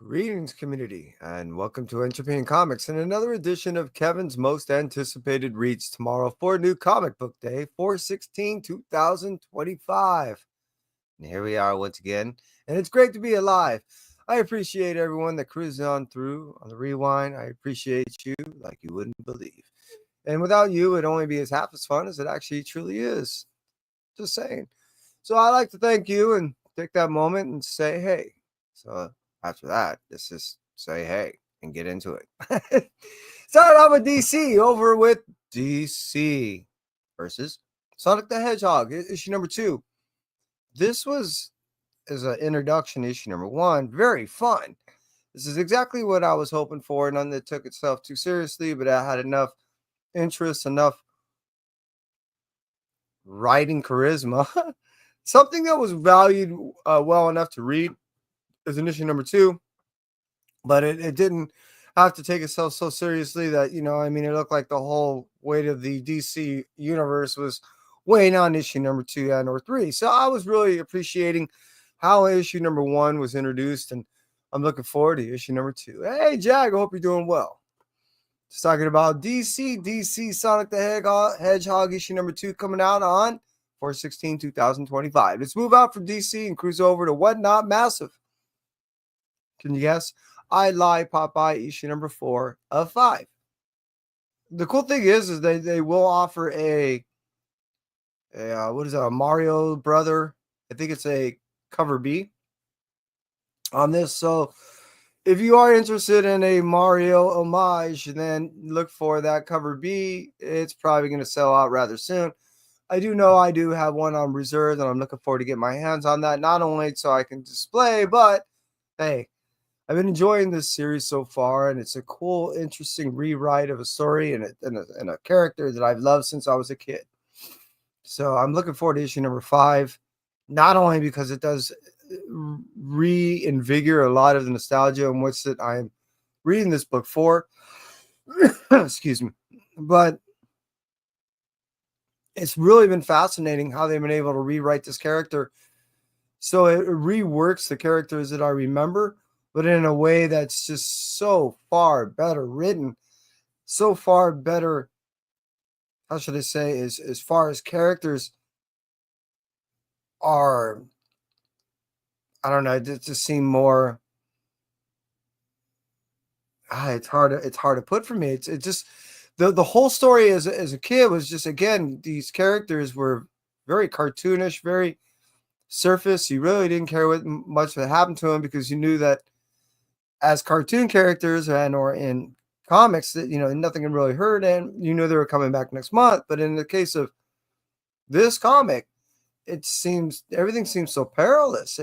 Greetings, community, and welcome to NCBD Comics and another edition of Kevin's most anticipated reads tomorrow for New Comic Book Day, 4/16/2025. And here we are once again, and it's great to be alive. I appreciate everyone that cruises on through on the rewind. I appreciate you like you wouldn't believe. And without you, it'd only be as half as fun as it actually truly is. Just saying. So I'd like to thank you and take that moment and say, hey. So after that, let's just say hey and get into it. Started off with DC, over with DC versus Sonic the Hedgehog, issue number 2. This was, as an introduction, issue number 1, very fun. This is exactly what I was hoping for. None that took itself too seriously, but I had enough interest, enough writing charisma, something that was valued well enough to read as an issue number 2, but it didn't have to take itself so seriously that, it looked like the whole weight of the DC universe was weighing on issue number 2 and or 3. So I was really appreciating how issue number 1 was introduced, and I'm looking forward to issue number 2. Hey, Jag, I hope you're doing well. Just talking about DC Sonic the Hedgehog issue number 2 coming out on 4/16/2025. Let's move out from DC and cruise over to Whatnot Massive. Can you guess? I Lie Popeye issue number 4 of 5. The cool thing is they will offer a Mario brother. I think it's a cover B on this. So if you are interested in a Mario homage, then look for that cover B. It's probably going to sell out rather soon. I do know I do have one on reserve, and I'm looking forward to get my hands on that. Not only so I can display, but hey, I've been enjoying this series so far, and it's a cool, interesting rewrite of a story and a character that I've loved since I was a kid. So I'm looking forward to issue number 5, not only because it does reinvigorate a lot of the nostalgia in which that I'm reading this book for, excuse me, but it's really been fascinating how they've been able to rewrite this character so it reworks the characters that I remember, but in a way that's just so far better written, so far better, how should I say, as far as characters are, I don't know, it just seem more, it's hard to put for me. It's just, the whole story as a kid was just, again, these characters were very cartoonish, very surface. You really didn't care what much that happened to them because you knew that as cartoon characters and or in comics that nothing can really hurt, and they were coming back next month. But in the case of this comic, it seems everything seems so perilous.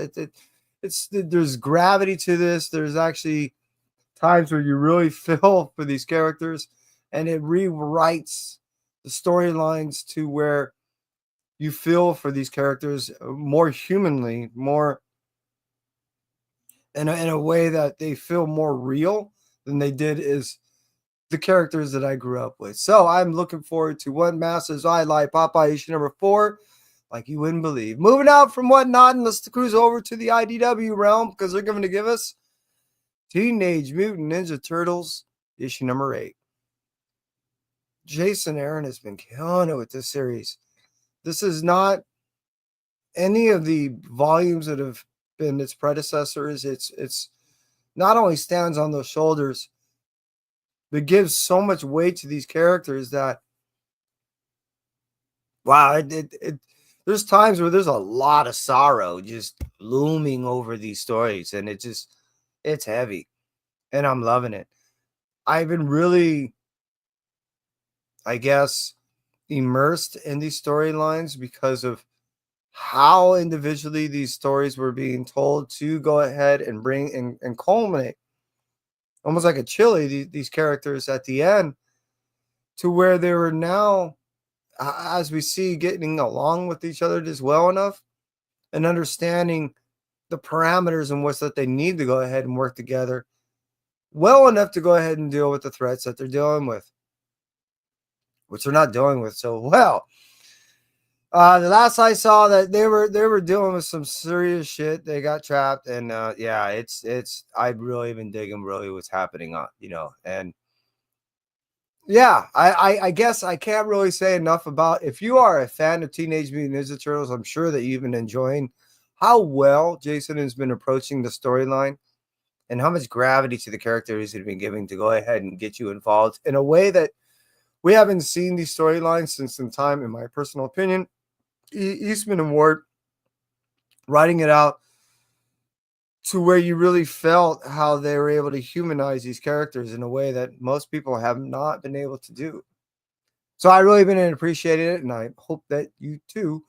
There's gravity to this. There's actually times where you really feel for these characters, and it rewrites the storylines to where you feel for these characters more humanly, more in a way that they feel more real than they did as the characters that I grew up with. So I'm looking forward to What Masters I Lie Popeye issue number 4, like you wouldn't believe. Moving out from Whatnot, and let's cruise over to the IDW realm because they're going to give us Teenage Mutant Ninja Turtles issue number 8. Jason Aaron has been killing it with this series. This is not any of the volumes that have been its predecessors. It's not only stands on those shoulders, but gives so much weight to these characters that, wow, there's times where there's a lot of sorrow just looming over these stories, and it's heavy, and I'm loving it. I've been really, I guess, immersed in these storylines because of how individually these stories were being told to go ahead and bring and culminate, almost like a chili, these characters at the end, to where they were now, as we see, getting along with each other just well enough and understanding the parameters in which that they need to go ahead and work together well enough to go ahead and deal with the threats that they're dealing with, which they're not dealing with so well. The last I saw that they were dealing with some serious shit. They got trapped, and yeah, it's I really been digging really what's happening on, and yeah, I guess I can't really say enough about if you are a fan of Teenage Mutant Ninja Turtles, I'm sure that you've been enjoying how well Jason has been approaching the storyline and how much gravity to the characters he's been giving to go ahead and get you involved in a way that we haven't seen these storylines since some time, in my personal opinion. Eastman and Ward writing it out to where you really felt how they were able to humanize these characters in a way that most people have not been able to do. So I really been appreciating it, and I hope that you too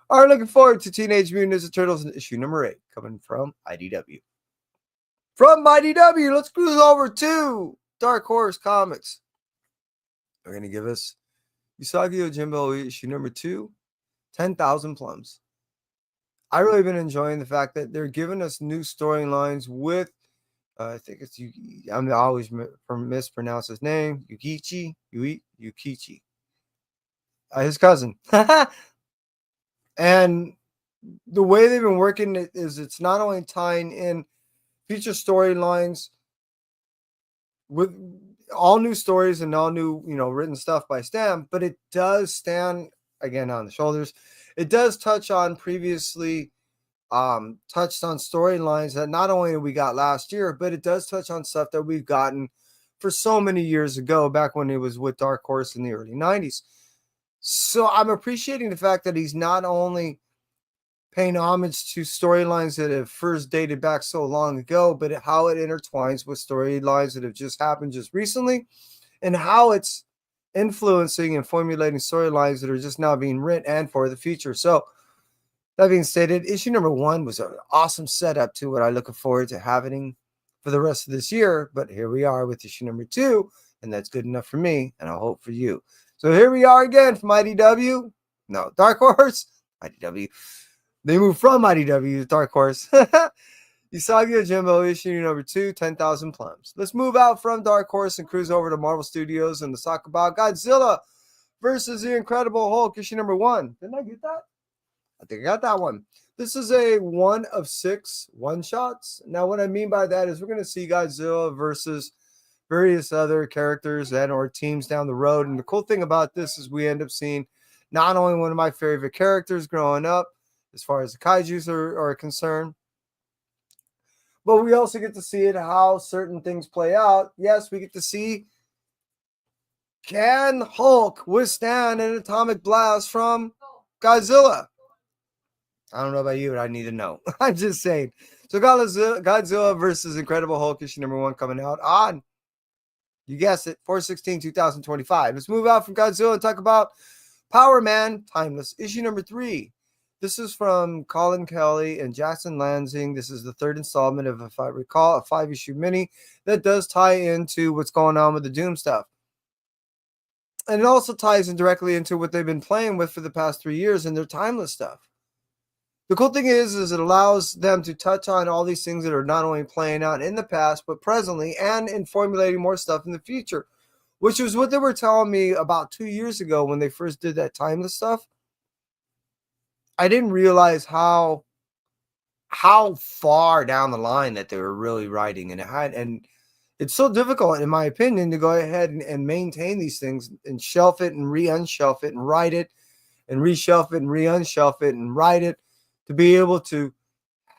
are looking forward to Teenage Mutant Ninja Turtles in issue number 8 coming from IDW. From IDW, let's cruise over to Dark Horse Comics. They're going to give us Usagi Yojimbo issue number 2, 10,000 Plums. I really been enjoying the fact that they're giving us new storylines with, I think it's I'm always mispronounce his name, Yukichi, his cousin. And the way they've been working it is it's not only tying in future storylines with all new stories and all new, written stuff by Stan, but it does stand again on the shoulders. It does touch on previously touched on storylines that not only we got last year, but it does touch on stuff that we've gotten for so many years ago, back when it was with Dark Horse in the early 90s. So I'm appreciating the fact that he's not only paying homage to storylines that have first dated back so long ago, but how it intertwines with storylines that have just happened just recently, and how it's influencing and formulating storylines that are just now being written and for the future. So that being stated, issue number 1 was an awesome setup to what I'm looking forward to happening for the rest of this year. But here we are with issue number 2, and that's good enough for me, and I hope for you. So here we are again from IDW. No, Dark Horse. IDW. They moved from IDW to Dark Horse. Usagi Yojimbo, issue number 2, 10,000 Plums. Let's move out from Dark Horse and cruise over to Marvel Studios and let's talk about Godzilla versus the Incredible Hulk, issue number 1. Didn't I get that? I think I got that one. This is a 1 of 6 one-shots. Now, what I mean by that is we're going to see Godzilla versus various other characters and or teams down the road. And the cool thing about this is we end up seeing not only one of my favorite characters growing up, as far as the kaijus are concerned, but we also get to see it how certain things play out. Yes, we get to see, can Hulk withstand an atomic blast from Godzilla? I don't know about you, but I need to know. I'm just saying. So Godzilla versus Incredible Hulk issue number 1 coming out on, you guessed it, 4/16/2025. Let's move out from Godzilla and talk about Power Man Timeless issue number 3. This is from Colin Kelly and Jackson Lansing. This is the 3rd installment of, if I recall, a 5-issue mini that does tie into what's going on with the Doom stuff. And it also ties in directly into what they've been playing with for the past 3 years in their Timeless stuff. The cool thing is it allows them to touch on all these things that are not only playing out in the past, but presently, and in formulating more stuff in the future, which was what they were telling me about 2 years ago when they first did that Timeless stuff. I didn't realize how far down the line that they were really writing, and it's so difficult, in my opinion, to go ahead and maintain these things and shelf it and re-unshelf it and write it and reshelf it and re-unshelf it and write it, to be able to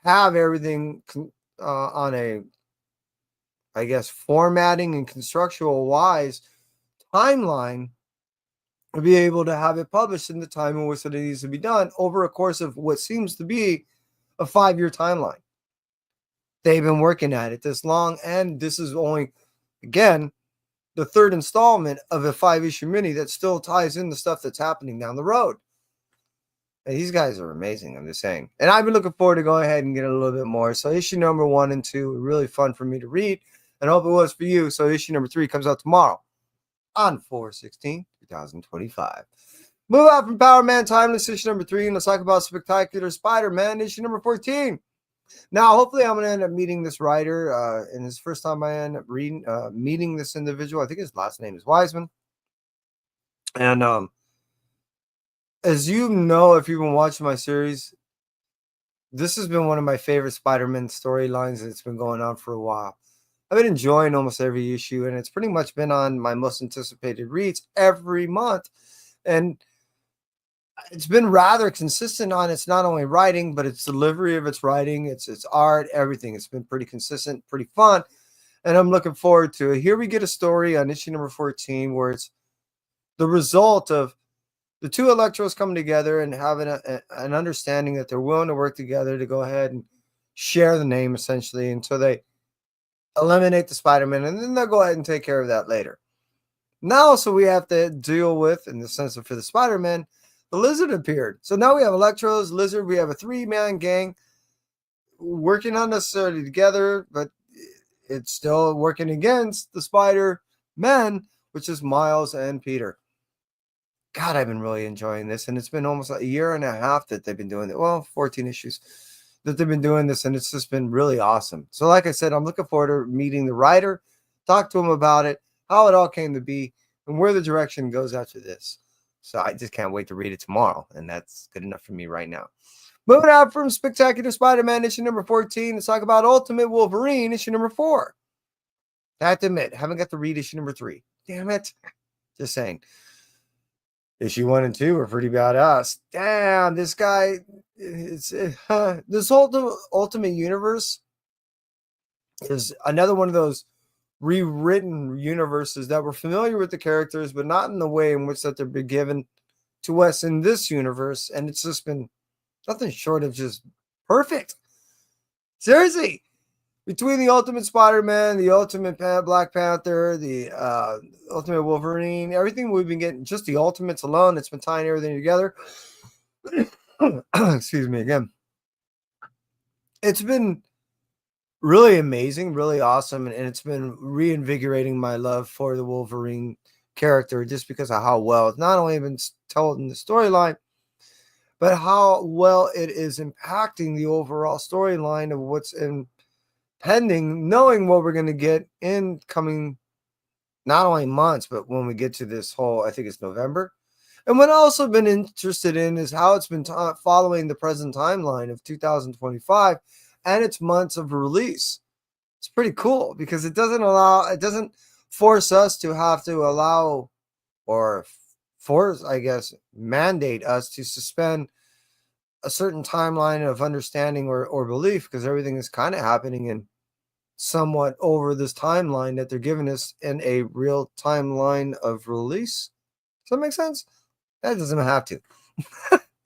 have everything on a, I guess, formatting and constructual wise timeline, to be able to have it published in the time in which it needs to be done over a course of what seems to be a 5-year timeline. They've been working at it this long, and this is only, again, the 3rd installment of a 5-issue mini that still ties in the stuff that's happening down the road. And these guys are amazing, I'm just saying. And I've been looking forward to go ahead and get a little bit more. So issue number 1 and 2 were really fun for me to read, and I hope it was for you. So issue number 3 comes out tomorrow on 4/16/2025. Move out from Power Man Timeless issue number 3, and let's talk about Spectacular Spider-Man issue number 14. Now, hopefully, I'm going to end up meeting this writer, and it's the first time I end up meeting this individual. I think his last name is Wiseman, and As you know, if you've been watching my series, this has been one of my favorite Spider-Man storylines that's been going on for a while. I've been enjoying almost every issue, and it's pretty much been on my most anticipated reads every month. And it's been rather consistent on its not only writing, but its delivery of its writing, its art, everything. It's been pretty consistent, pretty fun, and I'm looking forward to it. Here we get a story on issue number 14 where it's the result of the two Electros coming together and having an understanding that they're willing to work together to go ahead and share the name essentially until they eliminate the Spider-Man, and then they'll go ahead and take care of that later. Now, so we have to deal with, in the sense of for the Spider-Man, the Lizard appeared. So now we have Electros, Lizard, we have a 3-man gang working not necessarily together, but it's still working against the Spider-Man, which is Miles and Peter. God, I've been really enjoying this, and it's been almost a year and a half that they've been doing it. Well, 14 issues that they've been doing this, and it's just been really awesome. So, like I said, I'm looking forward to meeting the writer, talk to him about it, how it all came to be, and where the direction goes after this. So I just can't wait to read it tomorrow, and that's good enough for me right now. Moving out from Spectacular Spider-Man issue number 14, let's talk about Ultimate Wolverine issue number 4. I have to admit, haven't got to read issue number 3. Damn it. Just saying. Issue 1 and 2 are pretty badass. Damn, this guy, this whole Ultimate Universe is another one of those rewritten universes that we're familiar with the characters, but not in the way in which that they're been given to us in this universe. And it's just been nothing short of just perfect. Seriously. Between the Ultimate Spider-Man, the Ultimate Black Panther, the Ultimate Wolverine, everything we've been getting, just the Ultimates alone, it's been tying everything together. Excuse me again. It's been really amazing, really awesome, and it's been reinvigorating my love for the Wolverine character just because of how well it's not only been told in the storyline, but how well it is impacting the overall storyline of what's in pending, knowing what we're going to get in coming not only months, but when we get to this whole, I think it's November. And what I've also been interested in is how it's been following the present timeline of 2025 and its months of release. It's pretty cool because it doesn't force us to have to allow or force, I guess, mandate us to suspend a certain timeline of understanding or belief, because everything is kind of happening in somewhat over this timeline that they're giving us in a real timeline of release. Does that make sense? That doesn't have to.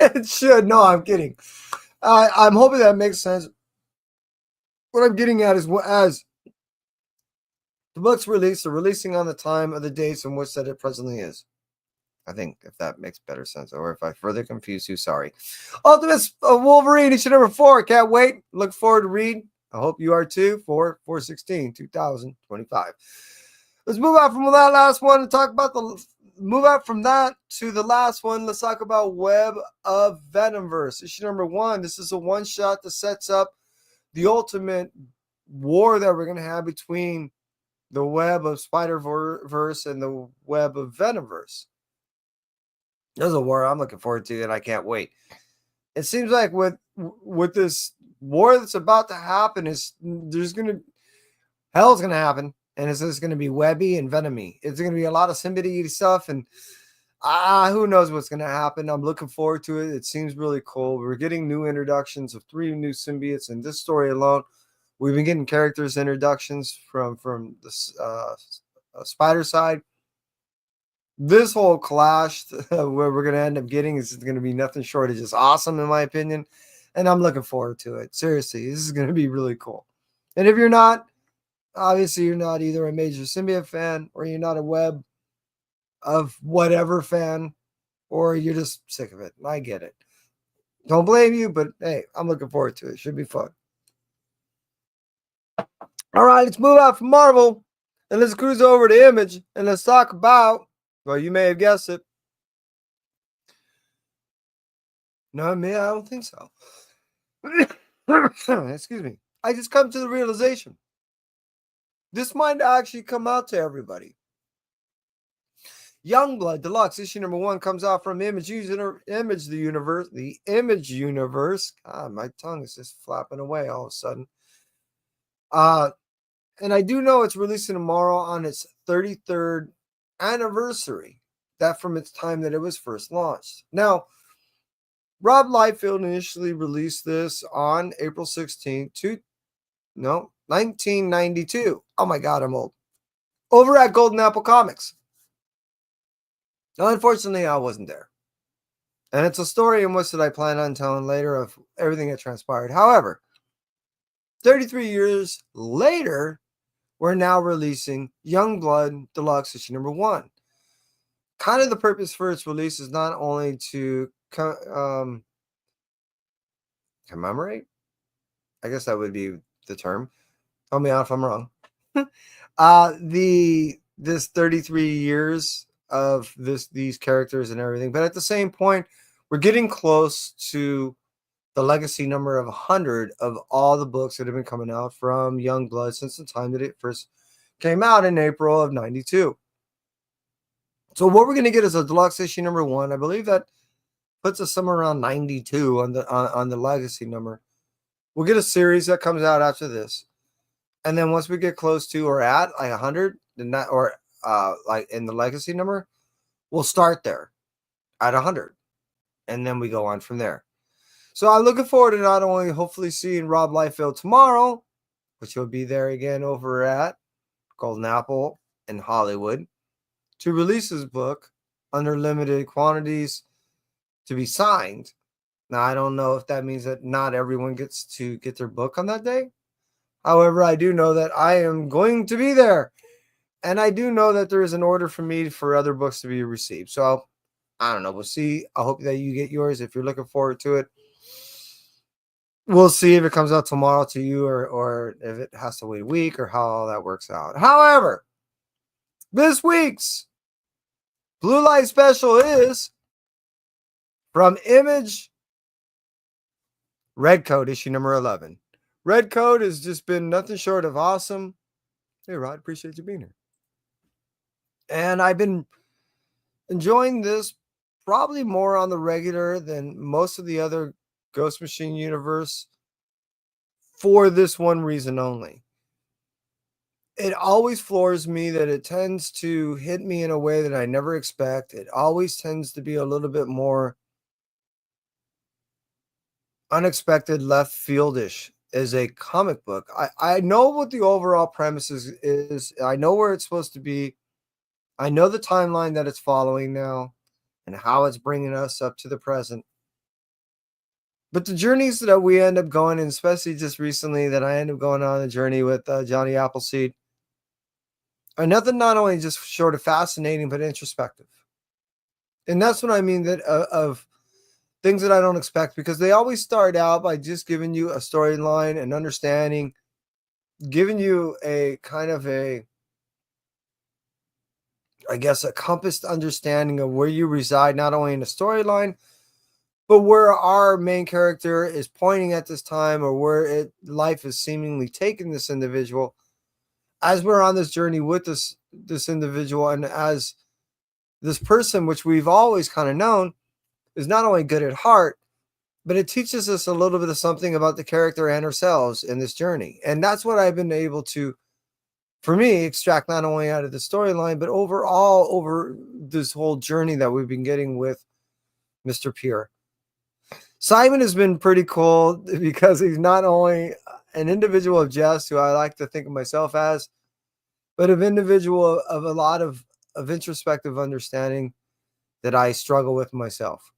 It should. No, I'm kidding. I'm hoping that makes sense. What I'm getting at is as the book's released, they're releasing on the time of the dates in which that it presently is. I think if that makes better sense, or if I further confuse you, sorry. Ultimate Wolverine issue number 4. Can't wait. Look forward to read. I hope you are too. For 4/16/2025. Let's move out from that last one and talk about move out from that to the last one. Let's talk about Web of Venomverse issue number 1. This is a one shot that sets up the ultimate war that we're gonna have between the Web of Spider-Verse and the Web of Venomverse. There's a war I'm looking forward to, and I can't wait. It seems like with this war that's about to happen, hell's gonna happen, and it's just gonna be webby and venomy. It's gonna be a lot of symbiote stuff, and who knows what's gonna happen. I'm looking forward to it. It seems really cool. We're getting new introductions of 3 new symbiotes in this story alone. We've been getting characters introductions from the spider side. This whole clash where we're going to end up getting is going to be nothing short of just awesome, in my opinion. And I'm looking forward to it. Seriously, this is going to be really cool. And if you're not, obviously you're not either a major symbiote fan, or you're not a Web of whatever fan, or you're just sick of it. I get it. Don't blame you, but hey, I'm looking forward to it. Should be fun. All right, let's move out from Marvel and let's cruise over to Image and let's talk about, well, you may have guessed it. No, me, I don't think so. Excuse me. I just come to the realization this might actually come out to everybody. Youngblood Deluxe issue number 1 comes out from Image the Universe. The Image Universe. God, my tongue is just flapping away all of a sudden. And I do know it's releasing tomorrow on its 33rd anniversary. That from its time that it was first launched. Now, Rob Liefeld initially released this on April 16th, 1992. Oh my God, I'm old. Over at Golden Apple Comics. Now, unfortunately, I wasn't there. And it's a story in which that I plan on telling later of everything that transpired. However, 33 years later, we're now releasing Youngblood Deluxe issue number 1. Kind of the purpose for its release is not only to commemorate, I guess that would be the term. Tell me if I'm wrong. This 33 years of these characters and everything, but at the same point, we're getting close to the legacy number of 100 of all the books that have been coming out from Youngblood since the time that it first came out in April of 92. So what we're going to get is a deluxe issue number 1. I believe that puts us somewhere around 92 on the legacy number. We'll get a series that comes out after this. And then once we get close to or at like 100, like in the legacy number, we'll start there at 100. And then we go on from there. So I'm looking forward to not only hopefully seeing Rob Liefeld tomorrow, which he'll be there again over at Golden Apple in Hollywood, to release his book under limited quantities to be signed. Now, I don't know if that means that not everyone gets to get their book on that day. However, I do know that I am going to be there. And I do know that there is an order for me for other books to be received. So, I don't know. We'll see. I hope that you get yours if you're looking forward to it. We'll see if it comes out tomorrow to you or if it has to wait a week or how all that works out. However, this week's Blue Light Special is from Image Red Coat issue number 11. Red Coat has just been nothing short of awesome. Hey, Rod, appreciate you being here. And I've been enjoying this probably more on the regular than most of the other Ghost Machine universe for this one reason only. It always floors me that it tends to hit me in a way that I never expect. It always tends to be a little bit more unexpected, left fieldish as a comic book. I know what the overall premise is. I know where it's supposed to be. I know the timeline that it's following now and how it's bringing us up to the present. But the journeys that we end up going, and especially just recently that I end up going on a journey with Johnny Appleseed, are nothing not only just short of fascinating, but introspective. And that's what I mean that of things that I don't expect, because they always start out by just giving you a storyline and understanding, giving you a kind of a compassed understanding of where you reside, not only in the storyline, but where our main character is pointing at this time, or where life is seemingly taking this individual as we're on this journey with this individual, and as this person, which we've always kind of known, is not only good at heart, but it teaches us a little bit of something about the character and ourselves in this journey. And that's what I've been able to, for me, extract not only out of the storyline, but overall over this whole journey that we've been getting with Mr. Pierre. Simon has been pretty cool because he's not only an individual of jest, who I like to think of myself as, but an individual of a lot of introspective understanding that I struggle with myself.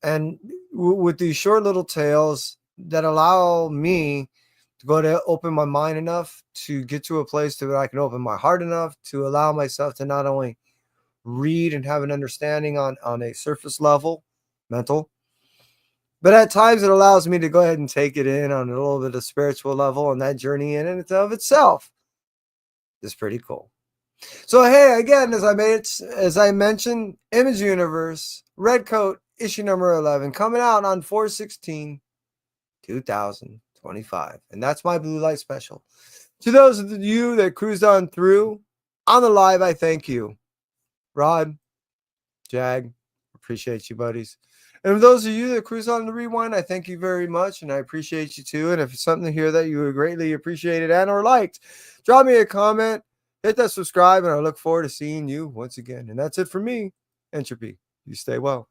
And with these short little tales that allow me to go to open my mind enough to get to a place where I can open my heart enough to allow myself to not only read and have an understanding on a surface level, mental, but at times it allows me to go ahead and take it in on a little bit of spiritual level, and that journey in and of itself is pretty cool. So, hey, again, as I mentioned, Image Universe, Red Coat, issue number 11, coming out on 4/16/2025. And that's my Blue Light Special. To those of you that cruised on through on the live, I thank you. Rod, Jag, appreciate you, buddies. And for those of you that cruise on the rewind, I thank you very much, and I appreciate you too. And if it's something here that you would greatly appreciated and or liked, drop me a comment, hit that subscribe, and I look forward to seeing you once again. And that's it for me, Entropy. You stay well.